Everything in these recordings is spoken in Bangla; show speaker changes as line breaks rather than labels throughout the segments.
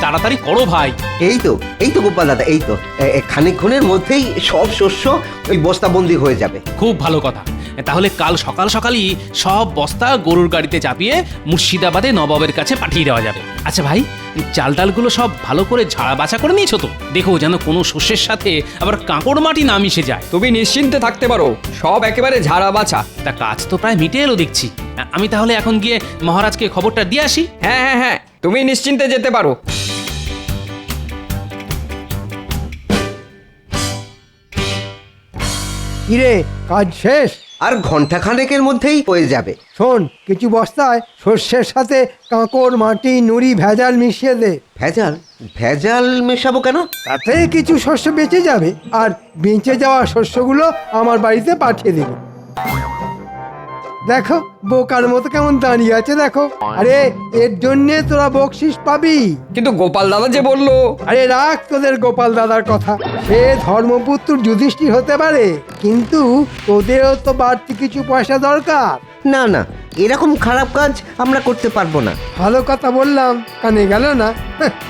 তাড়াতাড়ি করো ভাই।
এই তো গোপাল দাদা, এই তো খানিকক্ষণের মধ্যেই সব শস্য ওই বস্তাবন্দি হয়ে যাবে।
খুব ভালো কথা। তাহলে কাল সকাল সকালই সব বস্তা গরুর গাড়িতে চাপিয়ে মুর্শিদাবাদে নবাবের কাছে পাঠিয়ে দেওয়া যাবে। আচ্ছা ভাই, চাল ডালগুলো সব ভালো করে ঝাড়া বাছা করে নিয়েছো তো? দেখো যেন কোনো শস্যের সাথে আবার কাঁকড় মাটি না মিশে যায়।
তুমি নিশ্চিন্তে থাকতে পারো, সব একেবারে ঝাড়া বাছা।
তা কাজ তো প্রায় মিটে এলো দেখছি। আমি তাহলে এখন গিয়ে মহারাজকে খবরটা দিয়ে আসি।
হ্যাঁ হ্যাঁ হ্যাঁ, তুমি নিশ্চিন্তে যেতে পারো।
কিরে, কাজ শেষ?
আর ঘন্টাখানেকের মধ্যেই হয়ে যাবে।
শোন, কিছু বস্তায় শস্যের সাথে কাঁকড় মাটি নুড়ি ভেজাল মিশিয়ে দে।
ভেজাল? ভেজাল মেশাবো কেন?
তাতে কিছু শস্য বেঁচে যাবে, আর বেঁচে যাওয়া শস্যগুলো আমার বাড়িতে পাঠিয়ে দিবি। দেখো বোকার মতো কেমন দাঁড়িয়ে আছে দেখো। আরে এর জন্যে তোরা বকশিস পাবি।
কিন্তু গোপাল দাদা যে বললো।
আরে রাখ তোদের গোপাল দাদার কথা। সে ধর্মপুত্র যুধিষ্ঠির হতে পারে, কিন্তু তোদেরও তো বাড়তি কিছু পয়সা দরকার।
না না, এরকম খারাপ কাজ আমরা করতে পারবো না।
ভালো কথা বললাম, কানে গেল না?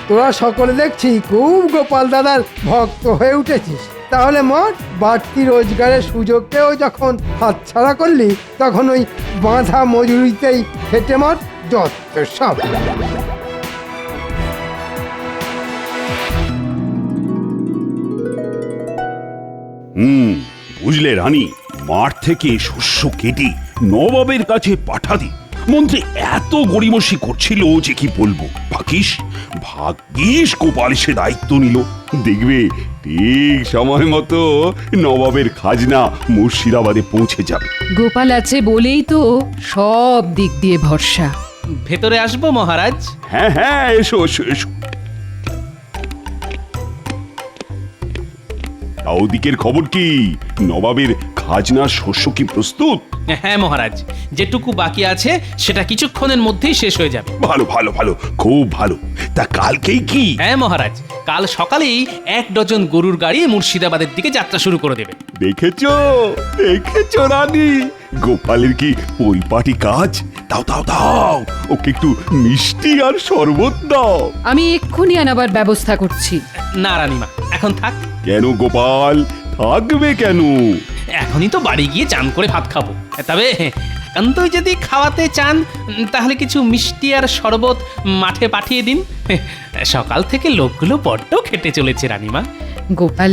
তোরা সকলে দেখছি খুব গোপাল দাদার ভক্ত হয়ে উঠেছিস। তাহলে মোট বাড়তি রোজগারের সুযোগকেও যখন হাতছাড়া করলি, তখন ওই বাঁধা মজুরিতেই খেটে মর যত সব।
বুঝলে রানী, মাঠ থেকে শস্য কেটে নবাবের কাছে পাঠাতে মন্ত্রী এত গড়িমসি করছিল যে কি বলবো। ভাগ্যিস গোপাল সে দায়িত্ব নিল। দেখবে ঠিক সময় মতো নবাবের খাজনা মুর্শিদাবাদে পৌঁছে যাবে।
গোপাল আছে বলেই তো সব দিক দিয়ে ভরসা।
ভেতরে আসবো মহারাজ?
হ্যাঁ হ্যাঁ, এসো এসো এসো। তা ওদিকের খবর কি? নবাবের খাজনার শস্য কি প্রস্তুত?
হ্যাঁ মহারাজ, যেটুকু বাকি আছে সেটা কিছুক্ষণের মধ্যেই শেষ হয়ে যাবে।
ভালো ভালো ভালো, খুব ভালো। তা কালকেই কি?
হ্যাঁ মহারাজ, কাল সকালেই 1 ডজন গরুর গাড়ি মুর্শিদাবাদের দিকে যাত্রা শুরু করে দেবে।
দেখেছো দেখেছো রানী, গোপালের কি পরিপাটি কাজ। দাও দাও দাও, ওকে একটু মিষ্টি আর শরবত দাও।
আমি এক্ষুনি আনাবার ব্যবস্থা করছি।
না রানীমা, এখন থাক।
কেন গোপাল, থাকবে কেন?
এখনই তো বাড়ি গিয়ে চান করে ভাত খাবো। তবে একান্তই যদি খাওয়াতে চান, তাহলে কিছু মিষ্টি আর শরবত মাঠে পাঠিয়ে দিন। সকাল থেকে লোকগুলো বড্ড খেটে চলেছে রানীমা।
গোপাল,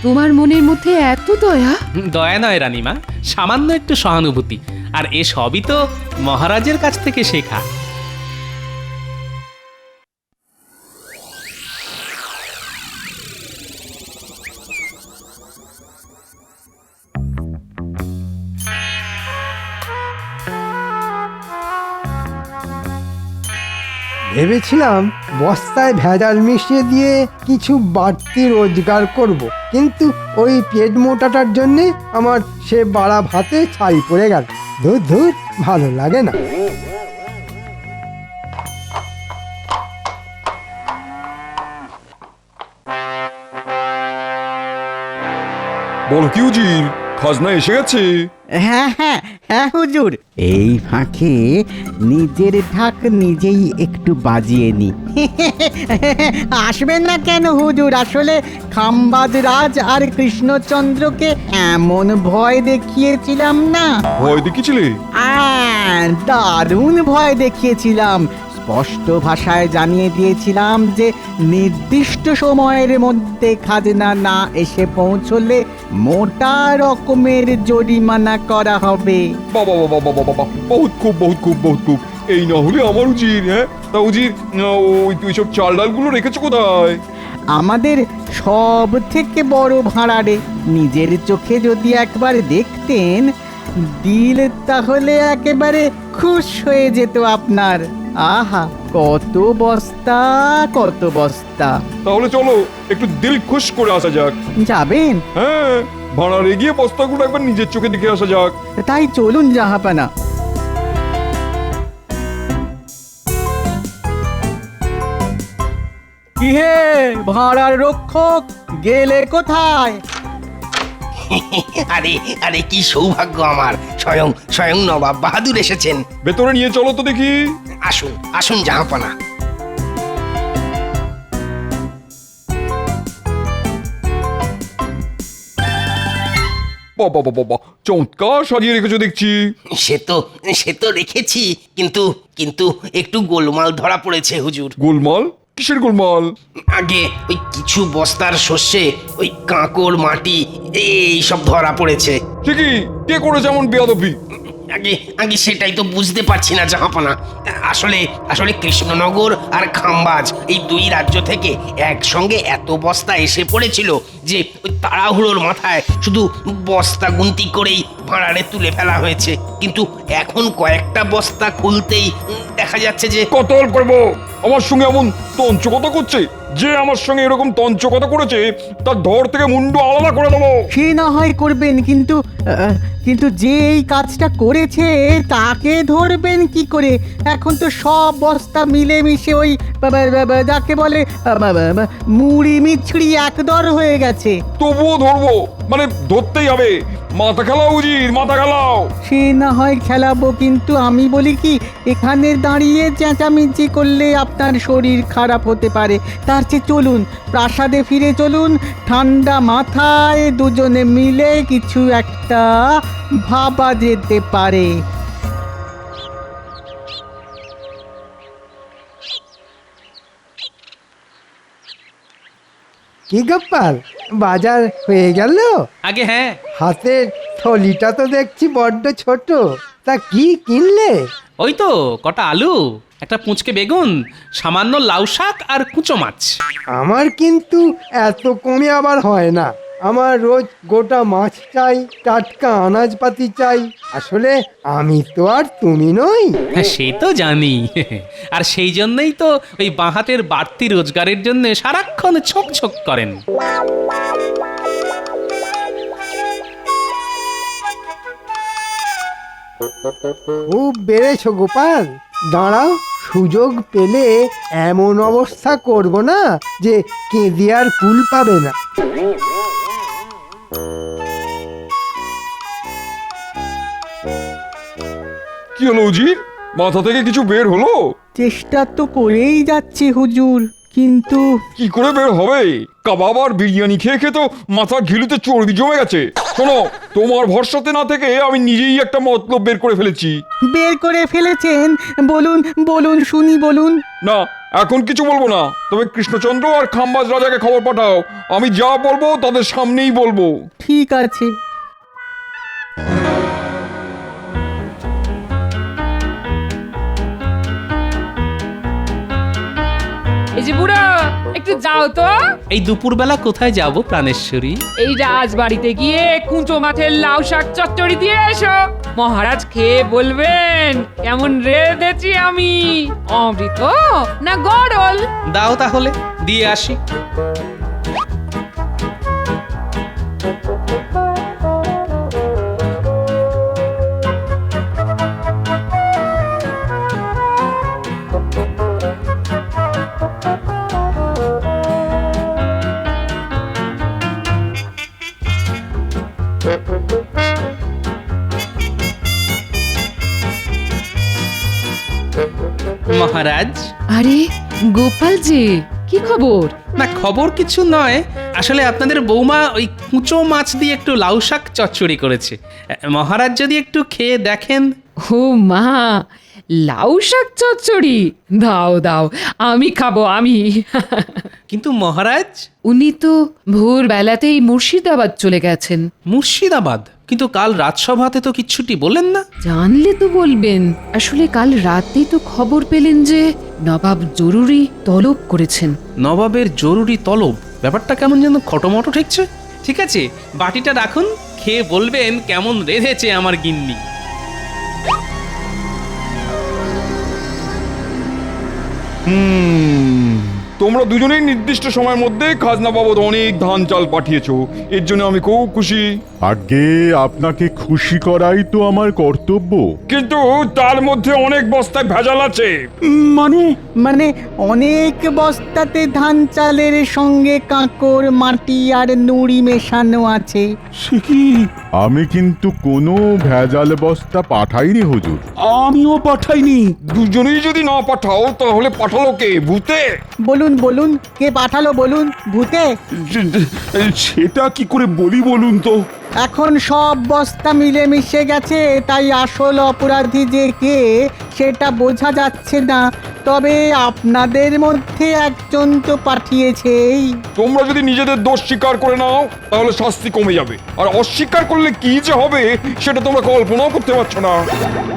তোমার মনের মধ্যে এত দয়া?
দয়া নয় রানীমা, সামান্য একটু সহানুভূতি। আর এ সবই তো মহারাজের কাছ থেকে শেখা।
ভেবেছিলাম বস্তায় ভেজাল মিশিয়ে দিয়ে কিছু বাড়তি রোজগার করব, কিন্তু ওই পেট মোটাটার জন্যে আমার সে বাড়া ভাতে ছাই পড়ে গেল। ধুর ধুর, ভালো লাগে না।
বল কি উজির, খাজনা এসে গেছে?
হ্যাঁ হ্যাঁ হ্যাঁ হুজুর, এই ফাঁকে নিজের ঢাক নিজেই একটু বাজিয়ে নি। আসবেন না কেন হুজুর? আসলে খাম্বাজ রাজ আর কৃষ্ণচন্দ্রকে এমন ভয় দেখিয়েছিলাম না।
ভয় দেখিয়েছিলে?
দারুণ ভয় দেখিয়েছিলাম। স্পষ্ট ভাষায় জানিয়ে দিয়েছিলাম যে নির্দিষ্ট সময়ের মধ্যে খাজনা না এসে পৌঁছলে মোটা রকমের জরিমানা করা হবে।
বাবা বাবা বাবা বাবা, বহুত খুব বহুত খুব বহুত খুব। এই না হলে আমার উজির। হ্যাঁ তা উজির, ওই তুই সব চাল ডালগুলো রেখেছো কোথায়?
আমাদের সব থেকে বড় ভাড়ারে। নিজের চোখে যদি একবার দেখতেন দিল, তাহলে একেবারে খুশ হয়ে যেত আপনার। আহা, কত বস্তা কত বস্তা।
তাহলে চলো একটু দিল খুশ করে আসা যাক।
যাবেন?
হ্যাঁ, ভাড়ারে গিয়ে বস্তাগুলো একবার নিজের চোখে দেখে আসা যাক।
তাই চলুন জাহাপানা। কি হে ভাড়ার রক্ষক, গেলে কোথায়?
আরে আরে, কি সৌভাগ্য আমার! স্বয়ং স্বয়ং নবাব বাহাদুর এসেছেন।
ভেতরে নিয়ে চলো তো দেখি।
আসুন আসুন জাহাপনা।
বাবা বাবা বাবা, চমৎকার সাজিয়ে রেখেছো দেখছি।
সে তো রেখেছি, কিন্তু কিন্তু একটু গোলমাল ধরা পড়েছে হুজুর।
গোলমাল? কিসের গোলমাল?
আগে ওই কিছু বস্তার শস্যে ওই কাঁকড় মাটি এই সব ধরা পড়েছে।
ঠিকই, কে করেছে এমন বেয়াদবি?
আগে আগে সেটাই তো বুঝতে পারছি না জাহাপানা। আসলে আসলে কৃষ্ণনগর আর খাম্বাজ এই দুই রাজ্য থেকে একসঙ্গে এত বস্তা এসে পড়েছিল যে ওই তাড়াহুড়োর মাথায় শুধু বস্তা গুনতি করেই ভাঁড়ারে তুলে ফেলা হয়েছে। কিন্তু এখন কয়েকটা বস্তা খুলতেই দেখা যাচ্ছে যে
কতল করবো? আমার সঙ্গে এমন তঞ্চকতা করছে, যে আমার সঙ্গে এরকম তঞ্চকতা করেছে তার ধর থেকে মুন্ডু আলাদা করে দেবো।
সে না হয় করবেন, কিন্তু কিন্তু যে এই কাজটা করেছে তাকে ধরবেন কি করে? এখন তো সব বস্তা মিলেমিশে ওই যাকে বলে মুড়ি মিছড়ি একদর হয়ে গেছে।
তবুও ধরবো, মানে ধরতেই হবে। মাথা খেলাও উজির, মাথা খেলাও।
সে না হয় খেলাবো, কিন্তু আমি বলি কি, এখানে দাঁড়িয়ে চেঁচামেচি করলে আপনার শরীর খারাপ হতে পারে। তার চেয়ে চলুন প্রাসাদে ফিরে চলুন, ঠান্ডা মাথায় দুজনে মিলে কিছু একটা ভাবা যেতে পারে।
কি গোপাল, বাজার হয়ে গেল?
আগে হ্যাঁ,
হাতের থলিটা তো দেখছি বড্ড ছোট, তা কি কিনলে?
ওই তো কটা আলু, একটা পুঁচকে বেগুন, সামান্য লাউ শাক আর কুচো মাছ।
আমার কিন্তু এত কমে আবার হয় না। আমার রোজ গোটা মাছ চাই, টাটকা আনাজপাতি চাই। আসলে আমি তো আর তুমি নই।
হ্যাঁ সে তো জানি, আর সেই জন্যই তো ওই বাঁ হাতের বাড়তি রোজগারের জন্য সারাক্ষণ ছোক ছোক করেন।
খুব বেড়েছো গোপাল, দাঁড়াও, সুযোগ পেলে এমন অবস্থা করব না যে কেঁদে আর কুল পাবে না।
কি হলো উজির, মাথা থেকে কিছু বের হলো?
চেষ্টা তো করেই যাচ্ছি হুজুর, কিন্তু
কি করে বের হবে? কাবাব আর বিরিয়ানি খেয়ে খেয়ে তো মাথা ঘিলুতে চর্বি জমে গেছে। শোনো, তোমার ভরসাতে না থেকে আমি নিজেই একটা মতলব বের করে ফেলেছি।
বের করে ফেলেছেন? বলুন বলুন শুনি, বলুন।
না, এখন কিছু বলবো না, তবে কৃষ্ণচন্দ্র আর খাম্বাজ রাজাকে খবর পাঠাও। আমি যা বলবো তাদের সামনেই বলবো।
ঠিক আছে।
এই যে বুড়ো, একটু যাও তো।
এই দুপুরবেলা কোথায় যাব প্রাণেশ্বরী?
এই রাজবাড়িতে গিয়ে কুঁচো মাছের লাউ শাক চচ্চড়ি দিয়ে এসো। মহারাজ খেয়ে বলবেন কেমন রেঁধেছি আমি, অমৃত না গড়ল।
দাও তাহলে, দিয়ে আসি। মহারাজ।
আরে গোপাল যে, কি খবর?
না খবর কিছু নয়, আসলে আপনাদের বৌমা ওই কুঁচো মাছ দিয়ে একটু লাউ শাক চচ্চড়ি করেছে। মহারাজ যদি একটু খেয়ে দেখেন।
ও মা, লাউ শাক চচ্চড়ি দাও দাও, আমি খাবো আমি।
কিন্তু মহারাজ।
উনি তো ভোরবেলাতেই মুর্শিদাবাদ চলে গেছেন।
মুর্শিদাবাদ? কিন্তু কাল রাজসভাতে তো কিচ্ছুটি বললেন না।
জানলে তো বলবেন। আসলে কাল রাতেই তো খবর পেলেন যে নবাব জরুরি তলব করেছেন।
নবাবের জরুরি তলব? ব্যাপারটা কেমন যেন খটোমটো ঠেকছে। ঠিক আছে, বাটিটা রাখুন, খেয়ে বলবেন কেমন রেঁধেছে আমার গিন্নি।
তোমরা দুজনেই নির্দিষ্ট সময়ের মধ্যে খাজনা বাবদ অনেক ধান চাল পাঠিয়েছো, এর জন্য আমি খুব খুশি।
আগে আপনাকে খুশি করাই তো আমার কর্তব্য।
কিন্তু তার মধ্যে অনেক বস্তায় ভেজাল আছে।
মানে অনেক বস্তাতে ধান চালের সঙ্গে কাঁকড় মাটি আর নুড়ি মেশানো আছে।
সে কি? আমি কিন্তু কোনো ভেজাল বস্তা পাঠাইনি হুজুর।
আমিও পাঠাইনি। দুজনেই যদি না পাঠাও তাহলে পাঠালো কে? ভূতে?
বলুন বলুন বলুন, কে পাঠালো বলুন? ভূতে?
সেটা কি করে বলি বলুন তো?
এখন সব বস্তা মিলেমিশে গেছে, তাই আসল অপরাধী যে কে সেটা বোঝা যাচ্ছে না। তবে আপনাদের মধ্যে একজন তো পাঠিয়েছেই।
তোমরা যদি নিজেদের দোষ স্বীকার করে নাও তাহলে শাস্তি কমে যাবে, আর অস্বীকার করলে কি যে হবে সেটা তোমরা কল্পনাও করতে পারছো না।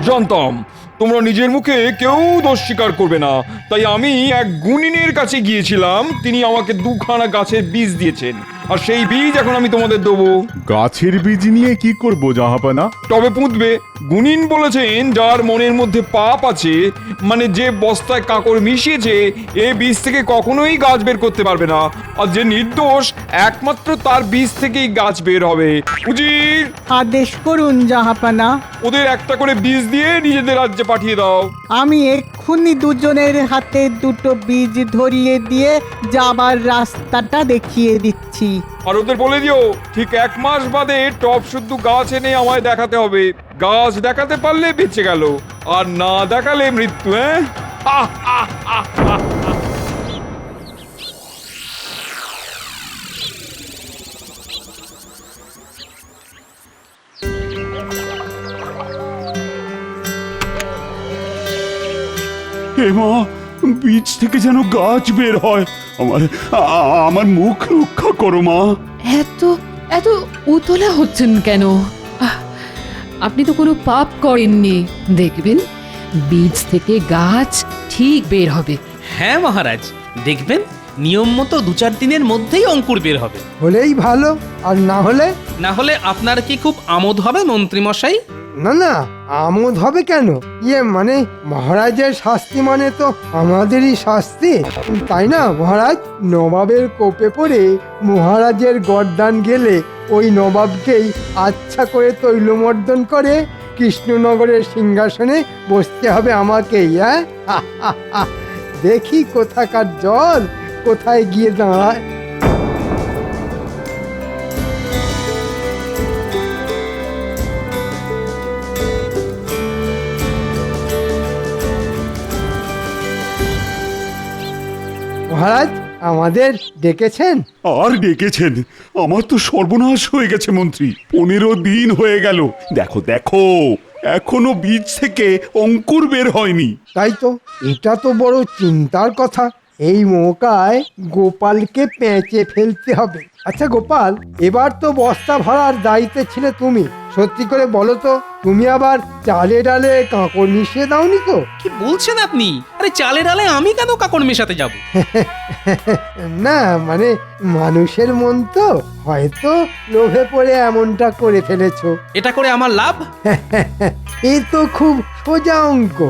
জানতাম তোমরা নিজের মুখে কেউ দোষ স্বীকার করবে না, তাই আমি এক গুণিনের কাছে গিয়েছিলাম। তিনি আমাকে 2খানা গাছের বীজ দিয়েছেন, আর সেই বীজ এখন আমি তোমাদের দেবো।
গাছের বীজ নিয়ে কি করব জাহাপানা?
তবে পুঁতবে। গুণিন বলেছেন যার মনের মধ্যে পাপ আছে, মানে যে বস্তায় কাকড় মিশিয়েছে, এই বীজ থেকে কখনোই গাছ বের করতে পারবে না। আর যে নির্দোষ, একমাত্র তার বীজ থেকেই গাছ বের হবে। উজির,
আদেশ করুন জাহাপানা।
ওদের একটা করে বীজ দিয়ে নিজেদের রাজ্যে পাঠিয়ে দাও।
আমি এক্ষুনি দুজনের হাতে 2টো বীজ ধরিয়ে দিয়ে যাবার রাস্তাটা দেখিয়ে দিচ্ছি।
আর ওদের বলে দিও ঠিক 1 মাস বাদে টপ শুদ্ধ গাছ এনে আমায় দেখাতে হবে। গাছ দেখাতে পারলে বেঁচে গেল, আর না দেখালে মৃত্যু।
হে মা, বীজ থেকে যেন গাছ বের হয়। আমার মুখ রক্ষা করো মা।
এত এত উতলা হচ্ছেন কেন? আহ, আপনি তো কোনো পাপ করেননি। দেখবেন বীজ থেকে গাছ ঠিক বের হবে।
হ্যাঁ মহারাজ, দেখবেন নিয়ম মতো 2-4 দিনের মধ্যেই অঙ্কুর বের হবে।
হলেই ভালো, আর না হলে?
না হলে আপনার কি খুব আমোদ হবে মন্ত্রী মশাই?
না না, আমোদ হবে কেন? মানে মহারাজের শাস্তি মানে তো আমাদেরই শাস্তি, তাই না মহারাজ? নবাবের কোপে পড়ে মহারাজের গর্দান গেলে ওই নবাবকেই আচ্ছা করে তৈলমর্দন করে কৃষ্ণনগরের সিংহাসনে বসতে হবে আমাকেই। হ্যাঁ, দেখি কোথাকার জল কোথায় গিয়ে দাঁড়ায়। মহারাজ, আমাদের ডেকেছেন?
আর ডেকেছেন? আমার তো সর্বনাশ হয়ে গেছে মন্ত্রী। 15 দিন হয়ে গেল। দেখো দেখো, এখনো বীজ থেকে অঙ্কুর বের হয়নি।
তাই তো, এটা তো বড় চিন্তার কথা। এই মৌকায় গোপালকে পেঁচে ফেলতে হবে। আচ্ছা গোপাল, এবার তো বস্তা ভরার দায়িত্বে ছিলে তুমি। সত্যি করে বলো তো, তুমি আবার চালে ডালে কাঁকড় মিশিয়ে দাওনি তো?
কি বলছেন আপনি? আরে চালে ডালে আমি কেন কাকড় মেশাতে যাব?
না মানে মানুষের মন তো, হয়তো লোভে পড়ে এমনটা করে ফেলেছো।
এটা করে আমার লাভ?
এ তো খুব সোজা অঙ্ক।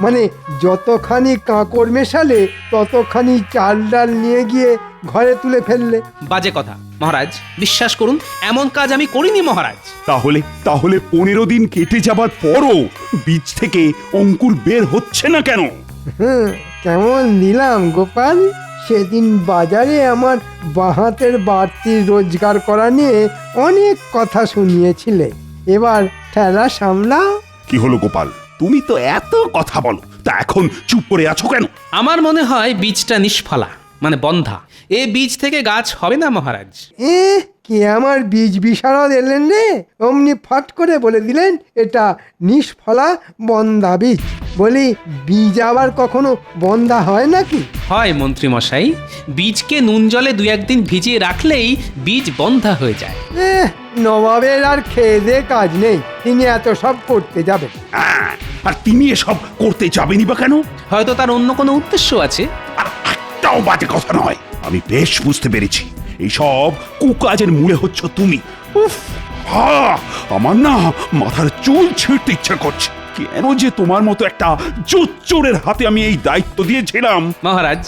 মানে যতখানি কাঁকড় মেশালে ততখানি চাল ডাল নিয়ে গিয়ে ঘরে তুলে ফেললে।
বাজে কথা মহারাজ, বিশ্বাস করুন এমন কাজ আমি করিনি মহারাজ।
তাহলে 15 দিন কেটে যাবার পরও বীজ থেকে অঙ্কুর বের হচ্ছে না কেন?
কেমন দিলাম গোপাল? সেদিন বাজারে আমার বাহাতের বাড়তি রোজগার করা নিয়ে অনেক কথা শুনিয়েছিলে। এবার ঠেলা সামলাও।
কি হলো গোপাল, তুমি তো এত কথা বলো, তা এখন চুপ করে আছো কেন?
আমার মনে হয় বীজটা নিষ্ফলা, মানে বন্ধা। এ বীজ থেকে গাছ হবে না মহারাজ।
কে আমার বীজ বিশারদ এলেন রে? অমনি ফট করে বলে দিলেন এটা নিষ্ফলা বন্ধা বীজ। বলি, বীজ আবার কখনো বন্ধা হয় নাকি?
হয় মন্ত্রী মশাই, বীজকে নুন জলে 2-1 দিন ভিজিয়ে রাখলেই বীজ বন্ধা হয়ে যায়।
নবাবের আর খেয়ে দে কাজ নেই, তিনি এত সব করতে যাবেন।
আর তিনি এসব করতে যাবেনি বা কেন?
হয়তো তার অন্য কোনো উদ্দেশ্য আছে।
আর একটাও বাজে কথা নয়, আমি বেশ বুঝতে পেরেছি। এইসব কুকাজের মূলে হচ্ছে তুমি। উফ, আমার না মাথার চুল ছিঁড়তে ইচ্ছা করছে। কেন যে তোমার মতো একটা জোচ্চোরের হাতে আমি এই দায়িত্ব দিয়েছিলাম।
মহারাজ,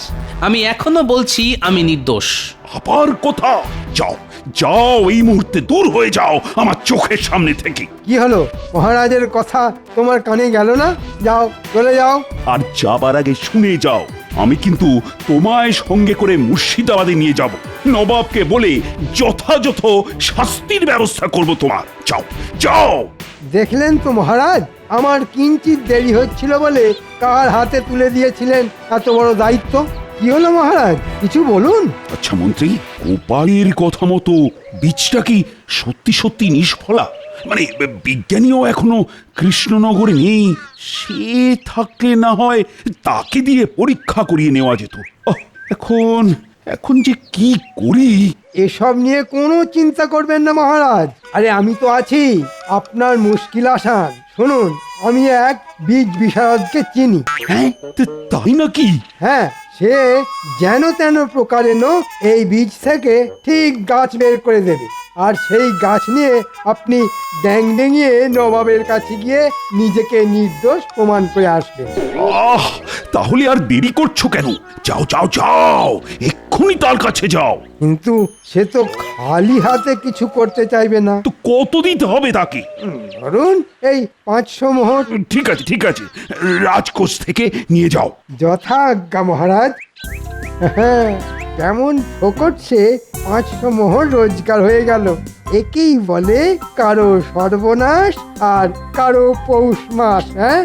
আমি এখনো বলছি আমি নির্দোষ।
আবার কোথা? যাও যাও, এই মুহূর্তে দূর হয়ে যাও আমার চোখের সামনে থেকে।
কি হলো, মহারাজের কথা তোমার কানে গেল না? যাও, চলে যাও।
আর যাবার আগে শুনে যাও, আমি কিন্তু তোমায় সঙ্গে করে মুর্শিদাবাদে নিয়ে যাব। নবাবকে বলে যথাযথ শাস্তির ব্যবস্থা করব তোমার। যাও যাও।
দেখলেন তো মহারাজ, আমার কিঞ্চিত দেরি হচ্ছিল বলে কার হাতে তুলে দিয়েছিলেন এত বড় দায়িত্ব। কি হলো মহারাজ, কিছু বলুন।
আচ্ছা মন্ত্রী, গোপালের কথা মতো বীজটা কি সত্যি সত্যি নিষ্ফলা? মানে বিজ্ঞানীও এখনো কৃষ্ণনগরে নেই। সে থাকলে না হয় তাকে দিয়ে পরীক্ষা করিয়ে নেওয়া যেত। এখন এখন যে কি করি?
এসব নিয়ে কোনো চিন্তা করবেন না মহারাজ, আরে আমি তো আছি, আপনার মুশকিল আসান। শুনুন, আমি এক বীজ বিশারদকে চিনি।
হ্যাঁ, তাই নাকি?
হ্যাঁ, সে যেন তেন প্রকারেণ এই বীজ থেকে ঠিক গাছ বের করে দেবে, আর সেই গাছ নিয়ে আপনি ড্যাং ডেঙিয়ে নবাবের কাছে গিয়ে নিজেকে নির্দোষ প্রমাণ করে আসবেন।
তাহলে আর দেরি করছো কেন? যাও যাও যাও, এক্ষুনি তার কাছে যাও।
কিন্তু সে তো খালি হাতে কিছু করতে চাইবে না।
তো কত দিতে হবে তাকে?
ধরুন এই 500 মোহর।
ঠিক আছে ঠিক আছে, রাজকোষ থেকে নিয়ে যাও।
যথাজ্ঞা মহারাজ। হ্যাঁ, কেমন ঠোকরছে, 500 মোহর রোজগার হয়ে গেল। একেই বলে কারো সর্বনাশ আর কারো পৌষ মাস। হ্যাঁ,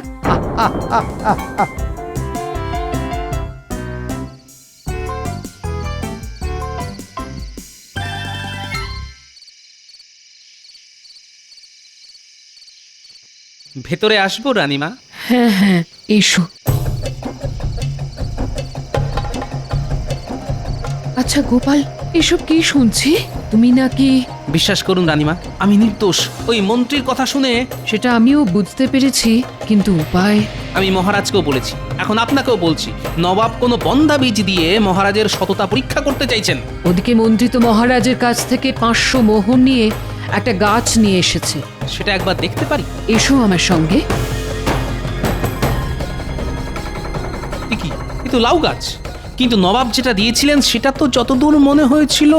ভেতরে আসবো রানীমা?
হ্যাঁ হ্যাঁ, এসো। আচ্ছা গোপাল, এসব কি শুনছি? তুমি নাকি?
বিশ্বাস করুন রানীমা, আমি নির্দোষ। ওই মন্ত্রীর কথা শুনে
সেটা আমিও বুঝতে পেরেছি, কিন্তু উপায়?
আমি মহারাজকেও বলেছি, এখন আপনাকেও বলছি, নবাব কোনো বন্ধা বীজ দিয়ে মহারাজের সততা পরীক্ষা করতে চাইছেন।
ওদিকে মন্ত্রী তো মহারাজের কাছ থেকে 500 মোহর নিয়ে একটা গাছ নিয়ে এসেছে।
সেটা একবার দেখতে পারি?
এসো আমার সঙ্গে।
কি, এ তো লাউ গাছ। কিন্তু নবাব যেটা দিয়েছিলেন সেটা তো যতদূর মনে হয়েছিল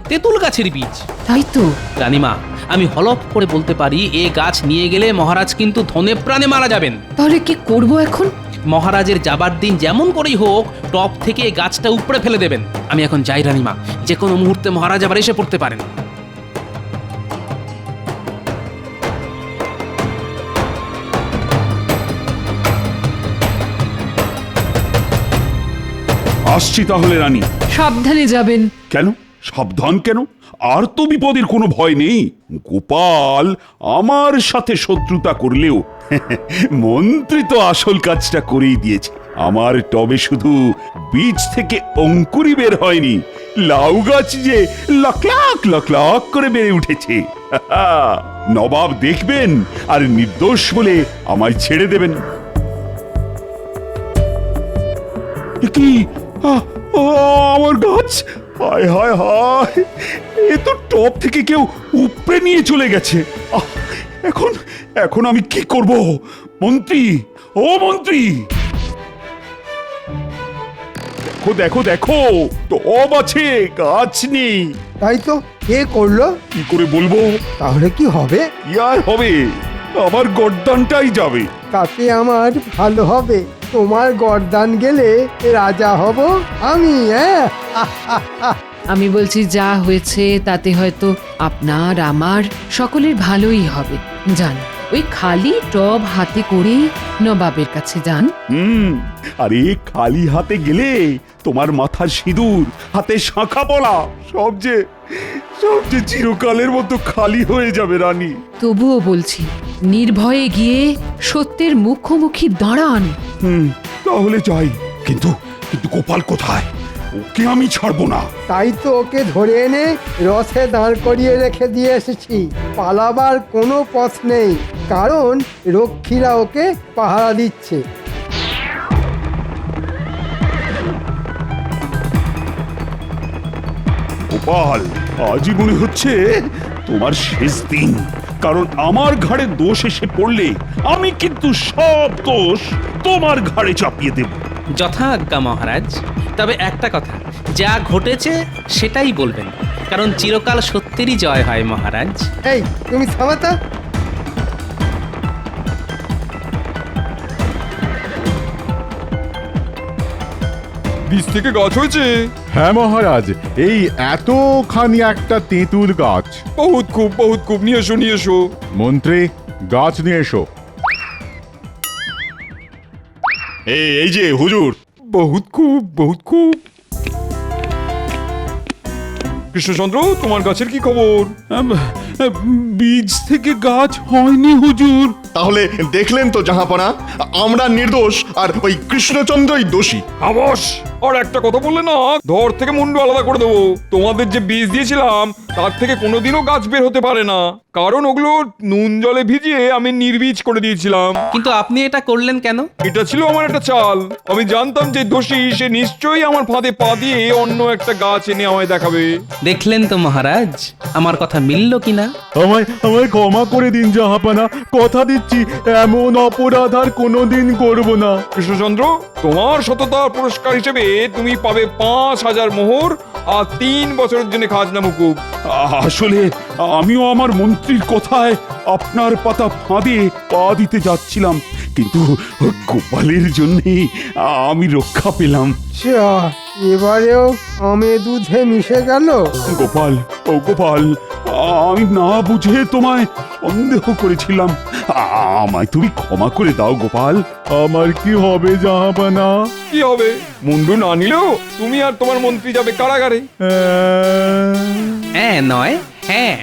তেঁতুল গাছের বীজ।
তাই তো
রানীমা, আমি হলফ করে বলতে পারি এ গাছ নিয়ে গেলে মহারাজ কিন্তু ধনে প্রাণে মারা যাবেন।
তাহলে কি করব এখন?
মহারাজের যাবার দিন যেমন করেই হোক টপ থেকে এই গাছটা উপড়ে ফেলে দেবেন। আমি এখন যাই রানীমা, যে কোনো মুহূর্তে মহারাজ আবার এসে পড়তে পারেন।
আসছি তাহলে রানী।
সাবধানে যাবেন।
কেন সাবধান কেন? আর তো বিপদের কোনো ভয় নেই। গোপাল আমার সাথে শত্রুতা করলেও মন্ত্রী তো আসল কাজটা করেই দিয়েছে। আমার টবে শুধু বীজ থেকে অঙ্কুরি বের হয়নি, লাউ গাছ যে লাখ লাখ লাখ লাখ করে বেড়ে উঠেছে। নবাব দেখবেন আর নির্দোষ বলে আমায় ছেড়ে দেবেন। কি আমার গাছ? হায় হায় হায়, এ তো টপ থেকে কেউ উপড়ে নিয়ে চলে গেছে। এখন এখন আমি কি করব? মন্ত্রী, ও মন্ত্রী, দেখো দেখো দেখো, টব আছে, গাছ নেই।
তাই তো, কে করলো?
কি করে বলবো?
তাহলে কি হবে?
কি আর হবে, আমার গর্দানটাই যাবে।
তাতে আমার ভালো হবে, তোমার গর্দান গেলে রাজা হব আমি। হ্যাঁ,
আমি বলছি যা হয়েছে তাতে হয়তো আপনার আমার সকলের ভালোই হবে। যান, ওই খালি টব হাতে করে নবাবের কাছে যান।
আরে খালি হাতে গেলে তোমার মাথার সিঁদুর, হাতে শাঁখা পলা সব যে চিরকালের মতো খালি হয়ে যাবে রানী।
তবুও বলছি, নির্ভয়ে গিয়ে সত্যের মুখোমুখি দাঁড়ান।
তাহলে যাই। কিন্তু কিন্তু গোপাল কোথায়? ওকে আমি ছাড়বো না।
তাই তো ওকে ধরে এনে রথে দাঁড় করিয়ে রেখে দিয়ে এসেছি। পালাবার কোনো পথ নেই, কারণ রক্ষীরা ওকে পাহারা দিচ্ছে।
গোপাল, আজই মনে হচ্ছে তোমার শেষ দিন, কারণ আমার ঘাড়ে দোষ এসে পড়লে আমি কিন্তু সব দোষ তোমার ঘাড়ে চাপিয়ে দেব।
যথাজ্ঞা মহারাজ। তবে একটা কথা, যা ঘটেছে সেটাই বলবেন, কারণ চিরকাল সত্যেরই জয় হয় মহারাজ।
এই তুমি থামাতা।
বীজ থেকে গাছ হয়েছে।
হ্যাঁ মহারাজ, এই এতখানি একটা তেঁতুল গাছ।
বহুত খুব নিয়ে এসো নিয়ে এসো।
মন্ত্রী, গাছ নিয়ে এসো।
এই যে হুজুর।
বহুত খুব বহুত খুব। কৃষ্ণচন্দ্র, তোমার গাছের কি খবর?
বীজ থেকে গাছ হয়নি হুজুর।
তাহলে দেখলেন তো জাহাপনা, আমরা নির্দোষ আর ওই কৃষ্ণচন্দ্রই দোষী।
খামোশ! আর একটা কথা বললে না, ধর থেকে মুন্ডু আলাদা করে দেবো। তোমাদের যে বীজ দিয়েছিলাম তার থেকে কোনোদিনও গাছ বের হতে পারে না, কারণ ওগুলো নুন জলে ভিজিয়ে আমি নির্বীজ করে দিয়েছিলাম।
কিন্তু আপনি এটা করলেন কেন?
এটা ছিল আমার একটা চাল। আমি জানতাম যে দোষী সে নিশ্চয়ই আমার ফাঁদে পা দিয়ে অন্য একটা গাছ এনে আমায় দেখাবে।
দেখলেন তো মহারাজ, আমার কথা মিলল কিনা?
আমায় ক্ষমা করে দিন জাহাপানা, কথা দিচ্ছি এমন অপরাধ আর কোনোদিন করব না।
কৃষ্ণচন্দ্র, তোমার সততার পুরস্কার হিসেবে তুমি পাবে ৫,০০০ মোহর আর ৩ বছরের জন্য খাজনা মুকুব।
আসলে আমিও আমার মন্ত্রীর কথায় আপনার পাতা ফাঁদে পা দিতে যাচ্ছিলাম, কিন্তু গোপালের জন্যে আমি রক্ষা পেলাম।
যা, এবারেও আমে দুধে মিশে গেল।
গোপাল, ও গোপাল, আমি না বুঝে তোমায় সন্দেহ করেছিলাম। আমায় তুমি ক্ষমা করে দাও গোপাল।
আমার কি হবে জাহাপানা?
কি হবে? মুন্ডু না নিলেও তুমি আর তোমার মন্ত্রী যাবে কারাগারে।
হ্যাঁ নয় হ্যাঁ।